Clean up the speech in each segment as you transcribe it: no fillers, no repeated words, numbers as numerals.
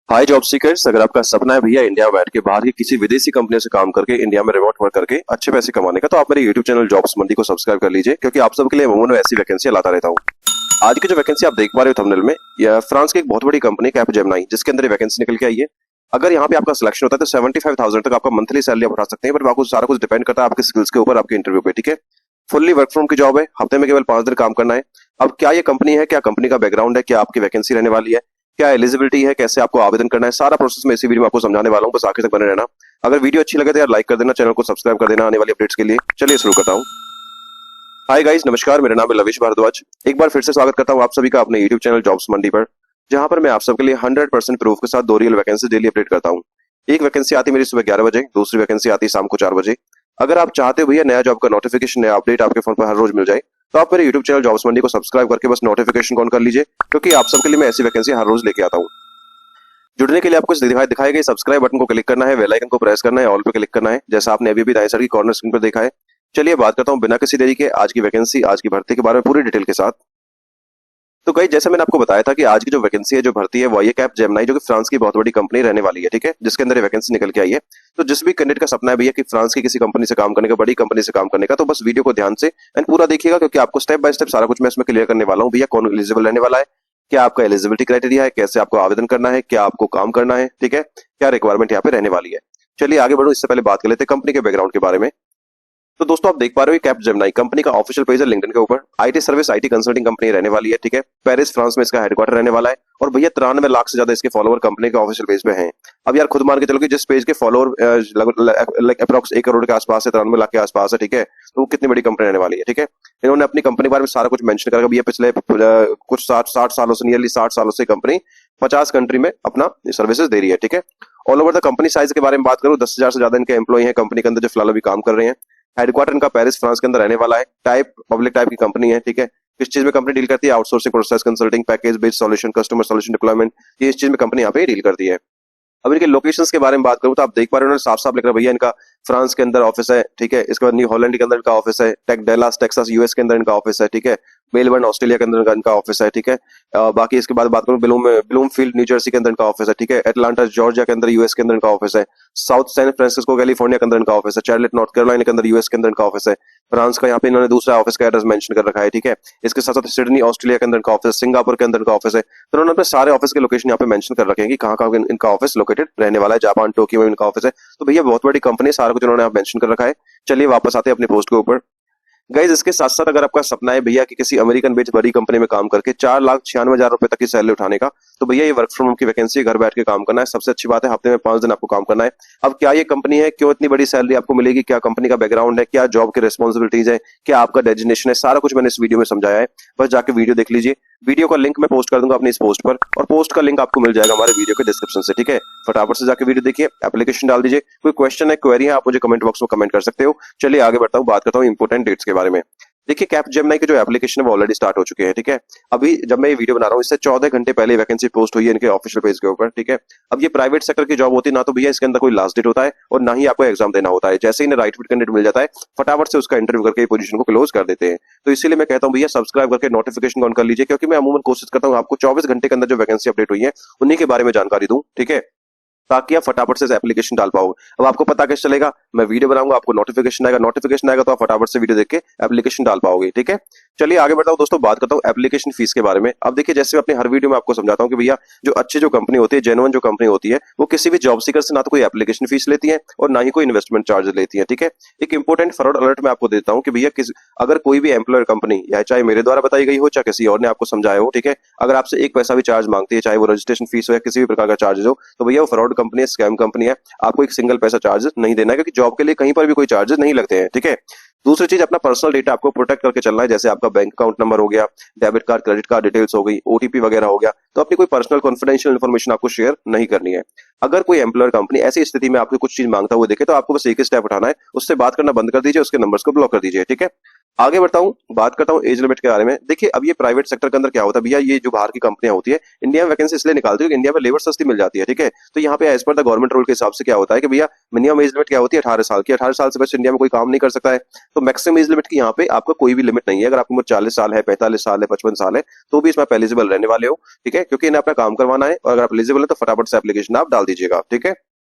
हाय job seekers, अगर आपका सपना है भैया इंडिया में बैठ के बाहर की किसी विदेशी कंपनी से काम करके इंडिया में रिमोट वर्क करके अच्छे पैसे कमाने का, तो आप मेरे यूट्यूब चैनल जॉब्स मंडी को सब्सक्राइब कर लीजिए, क्योंकि आप सबके लिए अमूमन ऐसी वैकेंसी लाता रहता हूँ। आज की जो वैकेंसी आप देख पा रहे हो थंबनेल में, यह फ्रांस की एक बहुत बड़ी कंपनी कैपजेमिनी, जिसके अंदर वैकेंसी निकल के आई है। अगर यहाँ पे आपका सिलेक्शन होता है तो 75,000 तक आपका मंथली सैलरी आप उठा सकते हैं, बट आपको सारा कुछ डिपेंड करता है आपके स्किल्स के ऊपर, आपके इंटरव्यू पे। ठीक है, फुल्ली वर्क फ्रॉम की जॉब है, हफ्ते में केवल 5 दिन काम करना है। अब क्या ये कंपनी है, क्या कंपनी का बैकग्राउंड है, क्या आपकी वैकेंसी रहने वाली है, क्या एलिजिबिलिटी है, कैसे आपको आवेदन करना है, सारा प्रोसेस मैं इसी वीडियो में आपको समझाने वाला हूँ। बस आखिर तक बने रहना। अगर वीडियो अच्छी लगे तो यार लाइक कर देना, चैनल को सब्सक्राइब कर देना आने वाली अपडेट्स के लिए। चलिए शुरू करता हूँ। हाय गाइस, नमस्कार, मेरा नाम है लविश भारद्वाज। एक बार फिर से स्वागत करता हूँ आप सभी का अपने यूट्यूब चैनल जॉब्स मंडी पर, जहां पर मैं आप सबके लिए 100% प्रूफ के साथ 2 रियल वैकेंसी डेली अपडेट करता हूँ। एक वैकेंसी आती है मेरी सुबह 11 बजे, दूसरी वैकेंसी आती है शाम को 4 बजे। अगर आप चाहते हो भैया नया जॉब का नोटिफिकेशन, नया अपडेट आपके फोन पर हर रोज मिल जाए, तो आप मेरे यूट्यूब चैनल जॉब्स मंडी को सब्सक्राइब करके बस नोटिफिकेशन ऑन कर लीजिए, क्योंकि आप सबके लिए मैं ऐसी वैकेंसी हर रोज लेके आता हूँ। जुड़ने के लिए आपको दिखाए गए सब्सक्राइब बटन को क्लिक करना है, बेल आइकन को प्रेस करना है, ऑल पे क्लिक करना है, जैसा आपने अभी दाएं साइड की कॉर्नर स्क्रीन पर देखा है। चलिए बात करता हूं बिना किसी देरी के आज की वैकेंसी, आज की भर्ती के बारे में पूरी डिटेल के साथ। तो गाइस, जैसे मैंने आपको बताया था कि आज की जो वैकेंसी है, जो भर्ती है, वो ये कैपजेमिनी, जो कि फ्रांस की बहुत बड़ी कंपनी रहने वाली है। ठीक है, जिसके अंदर वैकेंसी निकल के आई है। तो जिस भी कैंडिडेट का सपना है भैया कि फ्रांस की किसी कंपनी से काम करने का, बड़ी कंपनी से काम करने का, तो बस वीडियो को ध्यान से एंड पूरा देखिएगा, क्योंकि आपको स्टेप बाय स्टेप सारा कुछ मैं इसमें क्लियर करने वाला हूँ। भैया कौन एलिजिबल रहने वाला है, क्या आपका एलिजिबिलिटी क्राइटेरिया है, कैसे आपको आवेदन करना है, क्या आपको काम करना है, ठीक है, क्या रिक्वायरमेंट यहाँ पे रहने वाली है। चलिए आगे बढ़ो, इससे पहले बात कर लेते हैं कंपनी के बैकग्राउंड के बारे में। तो दोस्तों आप देख पा रहे हो कैपजेमिनी कंपनी का ऑफिशियल पेज है लिंक्डइन के ऊपर। IT service, IT consulting company रहने वाली है। ठीक है, पेरिस फ्रांस में इसका हेडक्वार्टर रहने वाला है। और भैया 93 लाख से ज्यादा इसके फॉलोअर कंपनी के ऑफिशियल पेज पे हैं। अब यार खुद मान के चलो कि जिस पेज के फॉलोअर लगभग अप्रॉक्स 1 करोड़ के आसपास है, 93 लाख के आसपास है। ठीक है, तो वो कितनी बड़ी कंपनी रहने वाली है। ठीक है, इन्होंने अपनी कंपनी के बारे में सारा कुछ मेंशन करा। भैया पिछले कुछ 60 सालों से, नियरली 60 सालों से कंपनी 50 कंट्री में अपना सर्विसेज दे रही है। ठीक है, all over the company size के बारे में बात करूं, 10,000 से ज्यादा इनके एम्प्लॉय हैं कंपनी के अंदर, जो फिलहाल अभी काम कर रहे हैं। हेडक्वार्टर इनका पेरिस फ्रांस के अंदर रहने वाला है। टाइप पब्लिक टाइप की कंपनी है। ठीक है, किस चीज में कंपनी डील करती है, outsourcing, process consulting, package based solution, customer solution deployment, ये इस चीज में कंपनी यहाँ पे डील करती है। अब इनके लोकेशंस के बारे में बात करूं तो आप देख पा रहे हो साफ साफ लिख रहा है भैया, इनका फ्रांस के अंदर ऑफिस है। ठीक है, इसके बाद न्यू हॉलैंड के अंदर इनका ऑफिस है। डेलास टेक्सास यूएस के अंदर इनका ऑफिस है। ठीक है, मेलबर्न ऑस्ट्रेलिया के अंदर इनका ऑफिस है। ठीक है, बाकी इसके बाद बात करूं ब्लूमफील्ड न्यू जर्सी के अंदर इनका ऑफिस है। ठीक है, एटलांटा जॉर्जिया के अंदर यूएस के अंदर इनका ऑफिस है। साउथ सैन फ्रांसिस्को कैलिफोर्निया के अंदर इनका ऑफिस है। चार्लेट नॉर्थ कैरोलिना के अंदर यूएस के अंदर इनका ऑफिस है। फ्रांस का यहाँ पे इन्होंने दूसरा ऑफिस का एड्रेस मेंशन कर रखा है। ठीक है, इसके साथ साथ सिडनी ऑस्ट्रेलिया के अंदर इनका ऑफिस, सिंगापुर के अंदर इनका ऑफिस है। तो उन्होंने अपने सारे ऑफिस के लोकेशन यहाँ पे मेंशन कर रखे हैं कि कहाँ कहाँ इनका ऑफिस लोकेटेड रहने वाला है। जापान टोक्यो में इनका ऑफिस है। तो भैया बहुत बड़ी कंपनी, सारा कुछ उन्होंने मेंशन कर रखा है। चलिए वापस आते हैं अपने पोस्ट के ऊपर। गाइज, इसके साथ साथ अगर आपका सपना है भैया कि किसी अमेरिकन बेस्ड बड़ी कंपनी में काम करके 4,96,000 रुपए तक की सैलरी उठाने का, तो भैया ये वर्क फ्रॉम होम की वैकेंसी, घर बैठ के काम करना है। सबसे अच्छी बात है, हफ्ते में 5 दिन आपको काम करना है। अब क्या ये कंपनी है, क्यों इतनी बड़ी सैलरी आपको मिलेगी, क्या कंपनी का बैकग्राउंड है, क्या जॉब की रिस्पॉन्सिबिलिटीज है, क्या आपका डेजिग्नेशन है, सारा कुछ मैंने इस वीडियो में समझाया है। बस जाके वीडियो देख लीजिए। वीडियो का लिंक मैं पोस्ट कर दूंगा अपनी इस पोस्ट पर, और पोस्ट का लिंक आपको मिल जाएगा हमारे वीडियो के डिस्क्रिप्शन से। ठीक है, फटाफट से जाके वीडियो देखिए, एप्लीकेशन डाल दीजिए। कोई क्वेश्चन है, क्वेरी है, आप मुझे कमेंट बॉक्स में कमेंट कर सकते हो। चलिए आगे बढ़ता हूँ, बात करता हूँ इंपोर्टेंट डेट्स के बारे में। देखिए कैपजेमिनी के जो एप्लीकेशन है वो ऑलरेडी स्टार्ट हो चुके हैं। ठीक है, अभी जब मैं ये वीडियो बना रहा हूँ इससे 14 घंटे पहले वैकेंसी पोस्ट हुई है इनके ऑफिशियल पेज के ऊपर। ठीक है, अब ये प्राइवेट सेक्टर की जॉब होती है ना, तो भैया इसके अंदर कोई लास्ट डेट होता है और ना ही आपको एग्जाम देना होता है। जैसे ही राइट फिट कैंडिडेट मिल जाता है, फटाफट से उसका इंटरव्यू करके पोजीशन को क्लोज कर देते हैं। तो इसीलिए मैं कहता हूँ भैया सब्सक्राइब करके नोटिफिकेशन ऑन कर लीजिए, क्योंकि मैं अमूमन कोशिश करता हूँ आपको 24 घंटे के अंदर जो वैकेंसी अपडेट हुई है उन्हीं के बारे में जानकारी दूं। ठीक है, ताकि आप फटाफट से एप्लीकेशन डाल पाओ। अब आपको पता कैसे चलेगा, मैं वीडियो बनाऊंगा, आपको नोटिफिकेशन आएगा, नोटिफिकेशन आएगा तो आप फटाफट से वीडियो देख के एप्लीकेशन डाल पाओगे। ठीक है, चलिए आगे बढ़ता हूं दोस्तों, बात करता हूं एप्लीकेशन फीस के बारे में। अब देखिए, जैसे मैं अपनी हर वीडियो में आपको समझाता हूं कि भैया जो अच्छी जो कंपनी होती है, जेन्युइन जो कंपनी होती है, वो किसी भी जॉब सीकर से ना तो कोई एप्लीकेशन फीस लेती है और ना ही कोई इन्वेस्टमेंट चार्ज लेती है। ठीक है, एक इंपॉर्टेंट फ्रॉड अलर्ट मैं आपको देता हूं कि भैया अगर कोई भी एम्प्लॉयर कंपनी, या चाहे मेरे द्वारा बताई गई हो, चाहे किसी और ने आपको समझाया हो, ठीक है, अगर आपसे एक पैसा भी चार्ज मांगती है, चाहे वो रजिस्ट्रेशन फीस हो या किसी भी प्रकार का चार्जेस हो, तो भैया वो फ्रॉड कंपनी है, स्कैम कंपनी है। आपको एक सिंगल पैसा चार्जेस नहीं देना है, क्योंकि जॉब के लिए कहीं पर भी कोई चार्जेस नहीं लगते हैं। ठीक है, दूसरी चीज, अपना पर्सनल डेटा आपको प्रोटेक्ट करके चलना है। जैसे आपका बैंक अकाउंट नंबर हो गया, debit card, credit card details हो गई, ओटीपी वगैरह हो गया, तो अपनी कोई पर्सनल कॉन्फिडेंशियल इन्फॉर्मेशन आपको शेयर नहीं करनी है। अगर कोई एम्प्लॉयर कंपनी ऐसी स्थिति में आपको कुछ चीज मांगता हुआ देखे, तो आपको बस एक ही स्टेप उठाना है, उससे बात करना बंद कर दीजिए, उसके नंबर्स को ब्लॉक कर दीजिए। ठीक है, आगे बढ़ता हूँ, बात करता हूँ एज लिमिट के बारे में। देखिए अब ये प्राइवेट सेक्टर के अंदर क्या होता है भैया, ये जो बाहर की कंपनियां होती है इंडिया में वैकेंसी इसलिए निकालती है कि इंडिया में लेबर सस्ती मिल जाती है, ठीक है। तो यहाँ पे as per the government rule के हिसाब से क्या होता है कि भैया मिनिमम एज लिमिट क्या होती है 18 साल की, 18 साल से बस इंडिया में कोई काम नहीं कर सकता है। तो मैक्सिमम एज लिमिट की यहाँ पे आपका कोई भी लिमिट नहीं है। अगर आपकी उम्र 40 साल है, 45 साल है, 55 साल है, तो भी इसमें आप एलिजिबल रहने वाले हो, ठीक है, क्योंकि इन्हें अपना काम करवाना है। और अगर आप एलिजिबल है तो फटाफट से एप्लीकेशन आप डाल दीजिएगा, ठीक है।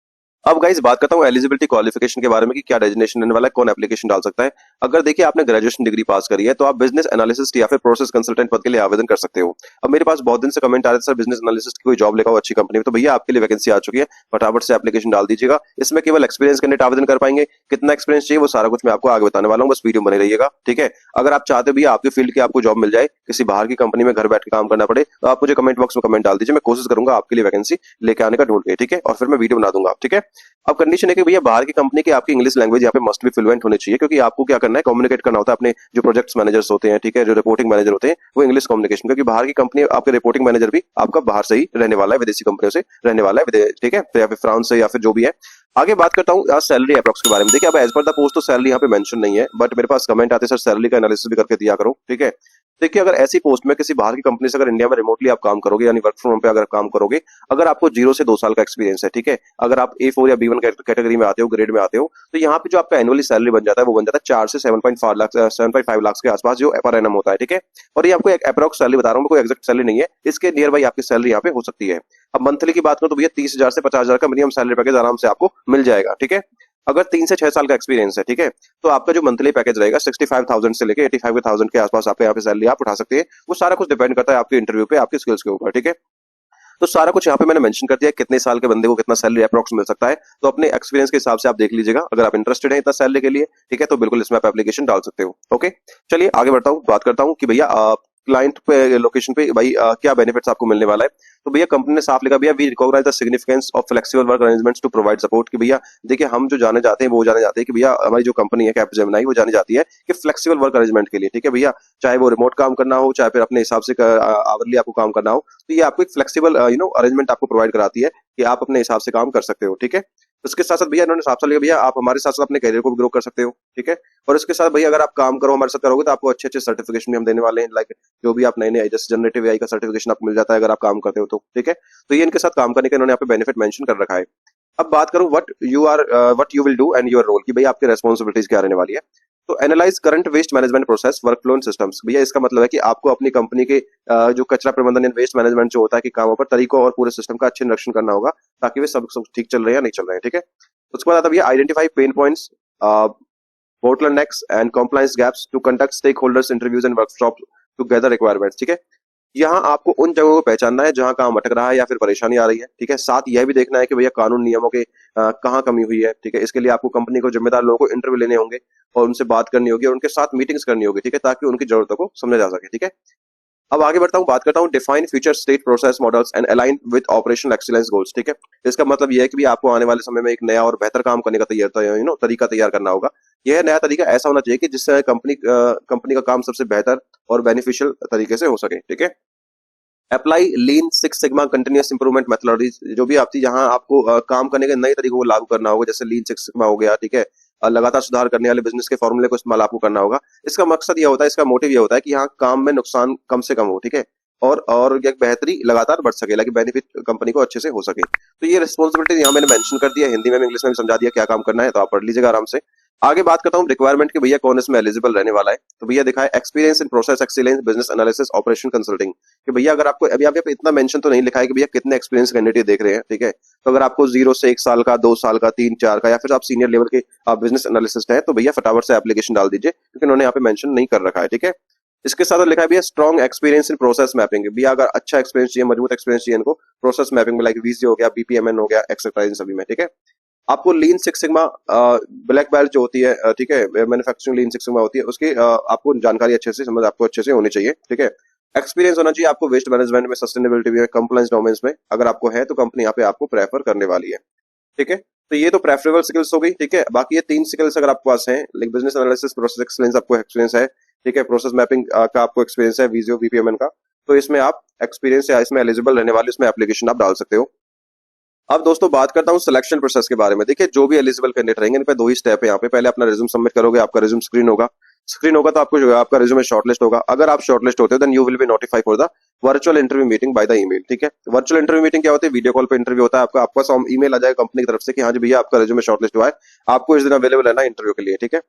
अब गाइस बात करता हूँ एलिजिबिलिटी क्वालिफिकेशन के बारे में कि क्या डेजिग्नेशन रहने वाला है, कौन एप्लीकेशन डाल सकता है। अगर देखिए आपने ग्रेजुएशन डिग्री पास करी है तो आप बिजनेस एनालिसिस्ट या फिर प्रोसेस कंसल्टेंट पद के लिए आवेदन कर सकते हो। अब मेरे पास बहुत दिन से कमेंट आ रहे थे सर बिजनेस एनालिसिस्ट की कोई जॉब लेगा हो अच्छी कंपनी में, तो भैया आपके लिए वैकेंसी आ चुकी है, फटाफट से एप्लीकेशन डाल दीजिएगा। इसमें केवल एक्सपीरियंस कैंडिडेट आवेदन कर पाएंगे। कितना एक्सपीरियंस चाहिए वो सारा कुछ मैं आपको आगे बताने वाला हूँ, बस वीडियो बने रहिएगा, ठीक है। अगर आप चाहते हो भैया आपके फील्ड की आपको जॉब मिल जाए, किसी बाहर की कंपनी में घर बैठ के काम करना पड़े, तो आप मुझे कमेंट बॉक्स में कमेंट डाल दीजिए, मैं कोशिश करूंगा आपके लिए वैकेंसी लेके आने का ढूंढ के, ठीक है, और फिर मैं वीडियो बना दूंगा, ठीक है। अब कंडीशन है कि भैया बाहर की कंपनी की आपकी इंग्लिश लैंग्वेज यहाँ पे मस्ट भी फ्लुएंट होनी चाहिए, क्योंकि आपको क्या करना है, कम्युनिकेट करना होता है अपने जो प्रोजेक्ट्स मैनेजर्स होते हैं, ठीक है, जो रिपोर्टिंग मैनेजर होते हैं, वो इंग्लिश कम्युनिकेशन, क्योंकि बाहर की कंपनी आपके रिपोर्टिंग मैनेजर भी आपका बाहर से ही रहने वाला है, विदेशी कंपनियों से रहने वाला है, ठीक है, या फिर फ्रांस से या फिर जो भी है। आगे बात करता हूँ सैलरी अप्रॉक्स के बारे में। देखिए अब एज पर द पोस्ट तो सैलरी यहाँ पे मेंशन नहीं है, बट मेरे पास कमेंट आते हैं सर सैलरी का एनालिसिस भी करके दिया करो, ठीक है। देखिए अगर ऐसी पोस्ट में किसी बाहर की कंपनी से अगर इंडिया में रिमोटली आप काम करोगे, यानी वर्क फ्रॉम होम पे अगर काम करोगे, अगर आपको 0 से 2 साल का एक्सपीरियंस है, ठीक है, अगर आप A4 या B1 कैटेगरी में आते हो, ग्रेड में आते हो, तो यहाँ पे जो आपका एनुअली सैलरी बन जाता है वो बन जाता है 4 से 7.5 लाख के आसपास जो पर एनम होता है, ठीक है। और ये आपको एक अप्रॉक्स सैलरी बता रहा हूँ, कोई एग्जैक्ट सैलरी नहीं है, इसके नियर बाई आपकी सैलरी यहाँ पे हो सकती है। अब मंथली की बात करूं तो भैया 30,000 से 50,000 का मिनिमम सैलरी पैकेज आराम से आपको मिल जाएगा, ठीक है। अगर 3 से 6 साल का एक्सपीरियंस है, ठीक है, तो आपका जो मंथली पैकेज रहेगा 65,000 से लेके 85,000 के आसपास आपके यहाँ पे सैलरी आप उठा सकते हैं। वो सारा कुछ डिपेंड करता है आपके इंटरव्यू पे, आपके स्किल्स के ऊपर, ठीक है। तो सारा कुछ यहाँ पे मैंने मेंशन कर दिया कितने साल के बंदे को कितना सैलरी अप्रॉक्स मिल सकता है, तो अपने एक्सपीरियंस के हिसाब से आप देख लीजिएगा। अगर आप इंटरेस्टेड हैं इतना सैलरी के लिए, ठीक है, तो बिल्कुल इसमें आप एप्लीकेशन डाल सकते हो, ओके। चलिए आगे बढ़ता हूँ, बात करता हूँ कि भैया क्लाइंट पे लोकेशन पे भाई क्या बेनिफिट्स आपको मिलने वाला है। तो भैया कंपनी ने साफ लिखा भैया we recognise the significance of flexible work arrangements to provide support, कि भैया देखिए हम जो जाने जाते हैं वो जाने जाते हैं कि भैया हमारी जो कंपनी है कैपजेमिनी वो जानी जाती है कि फ्लेक्सिबल वर्क अरेंजमेंट के लिए, ठीक है भैया, चाहे वो रिमोट काम करना हो, चाहे फिर अपने हिसाब से आवरली आपको काम करना हो, तो ये आपको एक फ्लेक्सिबल अरेंजमेंट आपको प्रोवाइड कराती है कि आप अपने हिसाब से काम कर सकते हो, ठीक है। उसके साथ साथ भैया इन्होंने साफ साफ लिखा भैया आप हमारे साथ साथ अपने करियर को भी ग्रो कर सकते हो, ठीक है। और इसके साथ भैया अगर आप काम करो हमारे साथ करोगे तो आपको अच्छे अच्छे सर्टिफिकेशन भी हम देने वाले हैं, लाइक जो भी आप नए नए जैसे जनरेटिव एआई का सर्टिफिकेशन आपको मिल जाता है अगर आप काम करते हो तो, ठीक है। तो ये इनके साथ काम करने का इन्होंने यहाँ पे बेनिफिट मेंशन कर रखा है। अब बात करूं what you will do and your role, कि भैया आपकी रेस्पॉन्सिबिलिटीज क्या रहने वाली है। तो analyse current waste management process work flow systems, भैया इसका मतलब है कि आपको अपनी कंपनी के जो कचरा प्रबंधन या वेस्ट मैनेजमेंट जो होता है कि कामों पर तरीकों और पूरे सिस्टम का अच्छे निरीक्षण करना होगा ताकि वे सब ठीक चल रहे हैं या नहीं चल रहे हैं, ठीक है। उसके बाद आता है भैया identify pen points, bottlenecks and compliance gaps to conduct stakeholders interviews and workshops to gather requirements, ठीक है। यहाँ आपको उन जगहों को पहचानना है जहां काम अटक रहा है या फिर परेशानी आ रही है, ठीक है। साथ यह भी देखना है कि भैया कानून नियमों के कहाँ कमी हुई है, ठीक है। इसके लिए आपको कंपनी को जिम्मेदार लोगों को इंटरव्यू लेने होंगे और उनसे बात करनी होगी और उनके साथ मीटिंग्स करनी होगी, ठीक है, ताकि उनकी जरूरतों को समझा जा सके, ठीक है। अब आगे बढ़ता हूँ, बात करता हूँ define future state process models and align with operational excellence goals, ठीक है। इसका मतलब यह है कि भी आपको आने वाले समय में एक नया और बेहतर काम करने का तरीका तैयार करना होगा। यह नया तरीका ऐसा होना चाहिए कि जिससे कंपनी का काम सबसे बेहतर और बेनिफिशियल तरीके से हो सके, ठीक है। Apply lean six sigma continuous improvement methodologies, जो भी आपकी यहाँ आपको काम करने के नए तरीकों को लागू करना होगा, जैसे लीन सिक्स सिग्मा हो गया, ठीक है। लगातार सुधार करने वाले बिजनेस के फॉर्मूले को इस्तेमाल आपको करना होगा। इसका मकसद यह होता है, इसका मोटिव यह होता है कि यहाँ काम में नुकसान कम से कम हो, ठीक है, और एक बेहतरी लगातार बढ़ सके, लाइक बेनिफिट कंपनी को अच्छे से हो सके। तो ये रिस्पॉन्सिबिलिटी यहाँ मैंने मेंशन कर दिया, हिंदी में इंग्लिश में भी समझा दिया क्या काम करना है, तो आप पढ़ लीजिएगा आराम से। आगे बात करता हूँ रिक्वायरमेंट के भैया कौन इसमें एलिजिबल रहने वाला है। तो भैया दिखा है experience in process excellence business analysis operation consulting, कि भैया अगर आपको अभी यहाँ पे इतना मेंशन तो नहीं लिखा है कि भैया कितने एक्सपीरियंस कैंडिडेट देख रहे हैं, ठीक है। तो अगर आपको 0 से 1 साल का, 2 साल का, 3-4 का, या फिर आप सीनियर लेवल के बिजनेस एनालिसिस्ट हैं, तो भैया फटाफट से एप्लीकेशन डाल दीजिए, क्योंकि उन्होंने यहाँ पे मेंशन नहीं कर रखा है, ठीक है। इसके साथ लिखा है भैया strong experience in process mapping, भैया अगर अच्छा एक्सपीरियंस चाहिए, मजबूत एक्सपीरियंस चाहिए इनको प्रोसेस मैपिंग में, लाइक वीसी हो गया, बीपीएमएन हो गया, एक्सेट्रा, इन सभी में, ठीक है। आपको lean six sigma black belt जो होती है, ठीक है, मैन्युफैक्चरिंग लीन सिक्स सिग्मा होती है, उसकी आपको जानकारी अच्छे से समझ आपको अच्छे से होनी चाहिए, ठीक है। एक्सपीरियंस होना चाहिए आपको वेस्ट मैनेजमेंट में, सस्टेनेबिलिटी में, कंप्लायंस डोमेन्स में, अगर आपको है तो कंपनी यहाँ पे आपको प्रेफर करने वाली है, ठीक है। तो ये तो प्रेफरेबल स्किल्स हो गई, ठीक है। बाकी ये 3 स्किल्स अगर आपके पास हैं, like business analysis, process excellence आपको एक्सपीरियंस है, ठीक है, प्रोसेस मैपिंग का आपको एक्सपीरियंस है, वीजियो बीपीएमएन का, तो इसमें आप एक्सपीरियंस या इसमें एलिजिबल रहने वाले इसमें एप्लीकेशन आप डाल सकते हो। अब दोस्तों बात करता हूँ सिलेक्शन प्रोसेस के बारे में। देखिए जो भी एलिजिबल कैंडिडेट रहेंगे इन पे 2 ही स्टेप है यहाँ पे, पहले अपना रिज्यूम सबमिट करोगे, आपका रिज्यूम स्क्रीन होगा, स्क्रीन होगा तो आपको आपका रिज्यूमे शॉर्टलिस्ट होगा। अगर आप शॉर्टलिस्ट होते हो then you will be notified for the virtual interview meeting by the email. ठीक है, वर्चुअल इंटरव्यू मीटिंग क्या होती है? वीडियो कॉल पे इंटरव्यू होता है। आपका आपका ईमेल आ जाएगा कंपनी की तरफ से कि हाँ जी भैया आपका रिज्यूमे शॉर्टलिस्ट हुआ है, आपको इस दिन अवेलेबल है ना इंटरव्यू के लिए। ठीक है,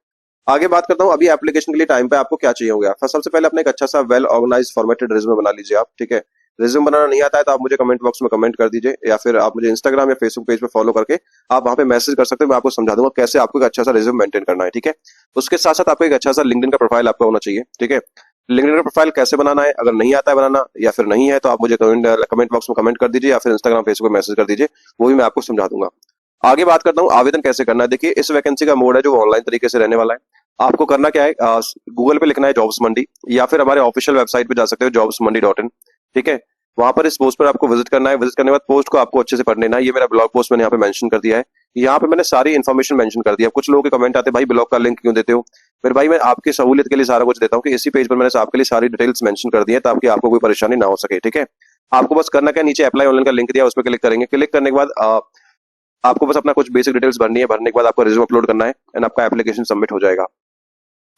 आगे बात करता हूँ अभी एप्लीकेशन के लिए टाइम पे आपको क्या चाहिए होगा। सबसे पहले अपने एक अच्छा सा वेल ऑर्गेनाइज फॉर्मेटेड रिज्यूमे बना लीजिए आप। ठीक है, रिज्यूम बनाना नहीं आता है तो आप मुझे कमेंट बॉक्स में कमेंट कर दीजिए, या फिर आप मुझे इंस्टाग्राम या फेसबुक पेज पे फॉलो करके आप वहां पे मैसेज कर सकते हो। मैं आपको समझा दूंगा कैसे आपको एक अच्छा सा रिज्यूम मेंटेन करना है। ठीक है, उसके साथ साथ आपको एक अच्छा सा लिंक्डइन का प्रोफाइल आपका होना चाहिए। ठीक है, लिंक्डइन का प्रोफाइल कैसे बनाना है, अगर नहीं आता है बनाना या फिर नहीं है तो आप मुझे कमेंट बॉक्स में कमेंट कर दीजिए, या फिर इंस्टाग्राम फेसबुक पे मैसेज कर दीजिए, वो भी मैं आपको समझा दूंगा। आगे बात करता हूँ आवेदन कैसे करना है। देखिए, इस वैकेंसी का मोड है जो ऑनलाइन तरीके से रहने वाला है। आपको करना क्या है, गूगल पे लिखना है जॉब्स मंडी, या फिर हमारे ऑफिशियल वेबसाइट पे जा सकते हो jobsmandi.in। ठीक है, वहां पर इस पोस्ट पर आपको विजिट करना है। विजिट करने के बाद पोस्ट को आपको अच्छे से पढ़ लेना है। ये मेरा ब्लॉग पोस्ट मैंने यहाँ पे मेंशन कर दिया है। यहाँ पे मैंने सारी इन्फॉर्मेशन मेंशन कर दिया। कुछ लोगों के कमेंट आते हैं भाई ब्लॉग का लिंक क्यों देते हो। फिर भाई मैं आपकी सहूलियत के लिए सारा कुछ देता हूँ कि इसी पेज पर मैंने आपके लिए सारी डिटेल्स मेंशन कर दी है ताकि आपको कोई परेशानी ना हो सके। ठीक है, आपको बस करना क्या, नीचे अप्लाई ऑनलाइन का लिंक दिया, उस पर क्लिक करेंगे। क्लिक करने के बाद आपको बस अपना कुछ बेसिक डिटेल्स भरनी है। भरने के बाद आपको रिज्यूम अपलोड करना है एंड आपका एप्लीकेशन सबमिट हो जाएगा।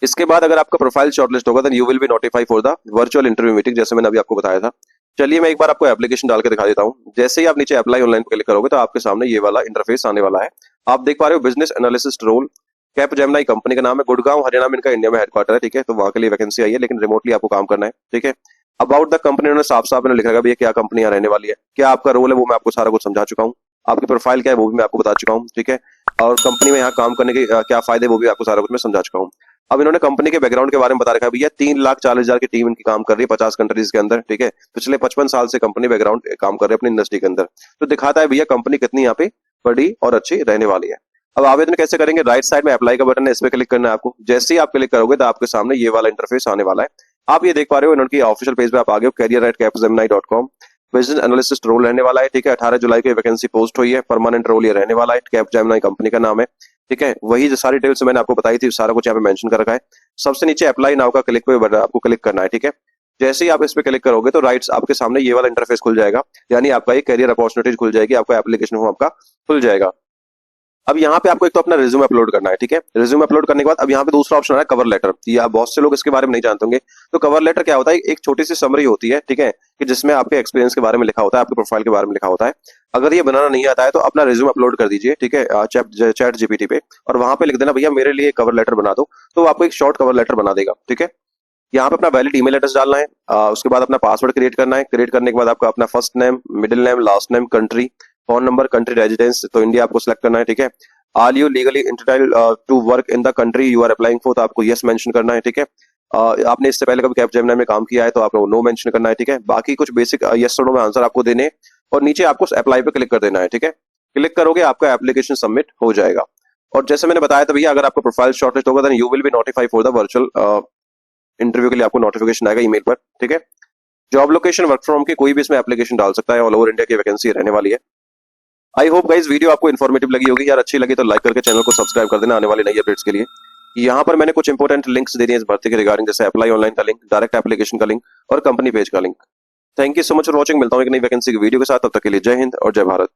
इसके बाद अगर आपका प्रोफाइल शॉर्टलिस्ट होगा then you will be notified for the virtual interview meeting, जैसे मैंने अभी आपको बताया था। चलिए मैं एक बार आपको एप्लीकेशन डाल के दिखा देता हूँ। जैसे ही आप नीचे अप्लाई ऑनलाइन पे क्लिक करोगे तो आपके सामने ये वाला इंटरफेस आने वाला है। आप देख पा रहे हो business analyst role, Capgemini company का नाम है, गुड़गांव हरियाणा में इनका इंडिया में हेडक्वार्टर है। ठीक है, तो वहां के लिए वैकेंसी आई है लेकिन रिमोटली आपको काम करना है। ठीक है, अबाउट द कंपनी उन्होंने साफ साफ लिखा है भैया क्या कंपनी रहने वाली है, क्या आपका रोल है, वो मैं आपको सारा कुछ समझा चुका हूँ। आपकी प्रोफाइल क्या है वो भी मैं आपको बता चुका हूँ। ठीक है, और कंपनी में यहाँ काम करने के क्या फायदे वो भी आपको सारा कुछ मैं समझा चुका हूँ। अब इन्होंने कंपनी के बैकग्राउंड के बारे में बता रखा है भैया 3,40,000 की टीम इनकी काम कर रही है 50 कंट्रीज के अंदर। ठीक है, पिछले 55 साल से कंपनी बैकग्राउंड काम कर रहे हैं अपनी इंडस्ट्री के अंदर, तो दिखाता है भैया कंपनी कितनी यहाँ पे बड़ी और अच्छी रहने वाली है। अब आवेदन कैसे करेंगे, राइट साइड में अप्लाई का बटन है, इस पे क्लिक करना है आपको। जैसे ही आप क्लिक करोगे तो आपके सामने ये वाला इंटरफेस आने वाला है। आप ये देख पा रहे हो इनकी ऑफिशियल पेज पे आप आ गए हो, career@capgemini.com। बिजनेस एनालिस्ट रोल रहने वाला है। ठीक है, 18 जुलाई को वैकेंसी पोस्ट हुई है, परमानेंट रोल ये रहने वाला है, कैपजेमिनी कंपनी का नाम है। ठीक है, वही जो सारी डिटेल्स मैंने आपको बताई थी सारा कुछ यहाँ पे मेंशन कर रखा है। सबसे नीचे अप्लाई नाउ का क्लिक पे आपको क्लिक करना है। ठीक है, जैसे ही आप इस पे क्लिक करोगे तो राइट्स आपके सामने ये वाला इंटरफेस खुल जाएगा, यानी आपका ये करियर अपॉर्चुनिटीज खुल जाएगी, आपका एप्लीकेशन फॉर्म आपका खुल जाएगा। अब यहाँ पे आपको एक तो अपना रिज्यूम अपलोड करना है। ठीक है, रिज्यूम अपलोड करने के बाद अब यहाँ पे दूसरा ऑप्शन है कवर लेटर। या बहुत से लोग इसके बारे में नहीं जानते होंगे। तो कवर लेटर क्या होता है, एक छोटी सी समरी होती है। ठीक है, कि जिसमें आपके एक्सपीरियंस के बारे में लिखा होता है, आपके प्रोफाइल के बारे में लिखा होता है। अगर ये बनाना नहीं आता है तो अपना रिज्यूम अपलोड कर दीजिए। ठीक है, चैट जीपीटी पे, और वहां पे लिख देना भैया मेरे लिए कवर लेटर बना दो, तो वो आपको एक शॉर्ट कवर लेटर बना देगा। ठीक है, यहाँ पे अपना वैलिड ईमेल एड्रेस डालना है। उसके बाद अपना पासवर्ड क्रिएट करना है। क्रिएट करने के बाद आपका अपना first name, middle name, last name, country, phone number, country residence, तो इंडिया आपको सिलेक्ट करना है। ठीक है, are you legally entitled to work in the country you are applying for, तो आपको यस मेंशन करना है। ठीक है, आपने इससे पहले कभी कैपजेमिनी में काम किया है तो आपको नो मेंशन करना है। ठीक है, बाकी कुछ बेसिक यस और नो में आंसर आपको देने, और नीचे आपको अप्लाई पे क्लिक कर देना है। ठीक है, क्लिक करोगे आपका एप्लीकेशन सबमिट हो जाएगा। और जैसे मैंने बताया था भैया अगर आपका प्रोफाइल शॉर्टलिस्ट होगा then you will be notified for the virtual interview के लिए आपको नोटिफिकेशन आएगा ईमेल पर। ठीक है, जॉब लोकेशन वर्क फ्रॉम की कोई भी इसमें एप्लीकेशन डाल सकता है, ऑल ओवर इंडिया की वैकेंसी रहने वाली है। आई होप गाइस वीडियो आपको इन्फॉर्मेटिव लगी होगी। यार अच्छी लगी तो लाइक करके चैनल को सब्सक्राइब कर देना आने वाली नई अपडेट्स के लिए। यहाँ पर मैंने कुछ इंपॉर्टेंट लिंक्स दे दिए इस भर्ती के रिगार्डिंग, जैसे अप्लाई ऑनलाइन का लिंक, डायरेक्ट एप्लीकेशन का लिंक और कंपनी पेज का link. Thank you so much for watching. मिलता हूँ एक नई वैकेंसी की वीडियो के साथ, तब तक के लिए जय हिंद और जय भारत।